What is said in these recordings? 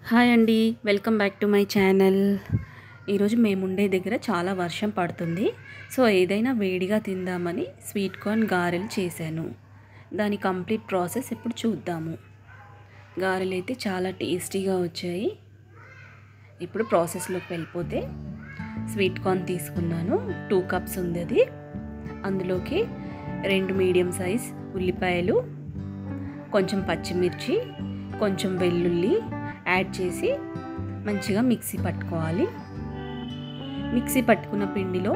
Hi అండి, welcome back to my channel. ఈరోజు మేముండే దగ్గర చాలా వర్షం పడుతుంది. సో ఏదైనా వేడిగా తిందామని స్వీట్ కార్న్ గారెలు చేశాను. దాని కంప్లీట్ ప్రాసెస్ ఇప్పుడు చూద్దాము. గారెలు అయితే చాలా టేస్టీగా వచ్చాయి. ఇప్పుడు ప్రాసెస్లోకి వెళ్ళిపోతే స్వీట్ కార్న్ తీసుకున్నాను. 2 కప్స్ ఉంది అది. అందులోకి 2 మీడియం సైజ్ ఉల్లిపాయలు, కొంచెం పచ్చిమిర్చి, కొంచెం వెల్లుల్లి యాడ్ చేసి మంచిగా మిక్సీ పట్టుకోవాలి. మిక్సీ పట్టుకున్న పిండిలో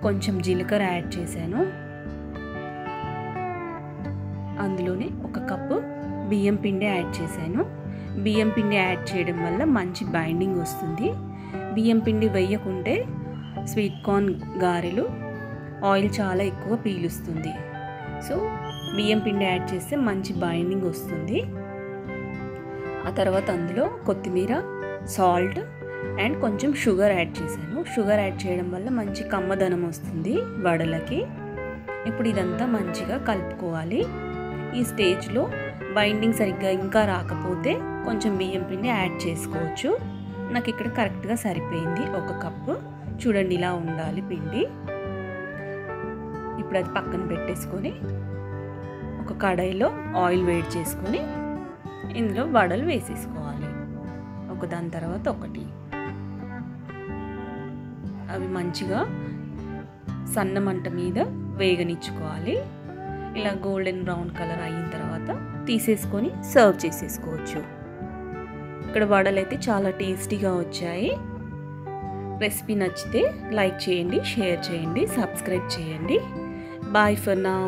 కొంచెం జీలకర్ర యాడ్ చేశాను. అందులోనే 1 కప్పు బియ్యం పిండి యాడ్ చేశాను. బియ్యం పిండి యాడ్ చేయడం వల్ల మంచి బైండింగ్ వస్తుంది. బియ్యం పిండి వేయకుంటే స్వీట్ కార్న్ గారెలు ఆయిల్ చాలా ఎక్కువ పీలుస్తుంది. సో బియ్యం పిండి యాడ్ చేస్తే మంచి బైండింగ్ వస్తుంది. ఆ తర్వాత అందులో కొత్తిమీర, సాల్ట్ అండ్ కొంచెం షుగర్ యాడ్ చేశాను. షుగర్ యాడ్ చేయడం వల్ల మంచి కమ్మదనం వస్తుంది వడలకి. ఇప్పుడు ఇదంతా మంచిగా కలుపుకోవాలి. ఈ స్టేజ్లో బైండింగ్ సరిగ్గా ఇంకా రాకపోతే కొంచెం బియ్యం పిండి యాడ్ చేసుకోవచ్చు. నాకు ఇక్కడ కరెక్ట్గా సరిపోయింది. 1 కప్పు. చూడండి, ఇలా ఉండాలి పిండి. ఇప్పుడు అది పక్కన పెట్టేసుకొని ఒక కడాయిలో ఆయిల్ వేడి చేసుకొని ఇందులో వడలు వేసేసుకోవాలి. ఒకదాని తర్వాత ఒకటి. అవి మంచిగా సన్న మంట మీద వేగనిచ్చుకోవాలి. ఇలా గోల్డెన్ బ్రౌన్ కలర్ అయిన తర్వాత తీసేసుకొని సర్వ్ చేసేసుకోవచ్చు. ఇక్కడ వడలు అయితే చాలా టేస్టీగా వచ్చాయి. రెసిపీ నచ్చితే లైక్ చేయండి, షేర్ చేయండి, సబ్స్క్రైబ్ చేయండి. Bye for now.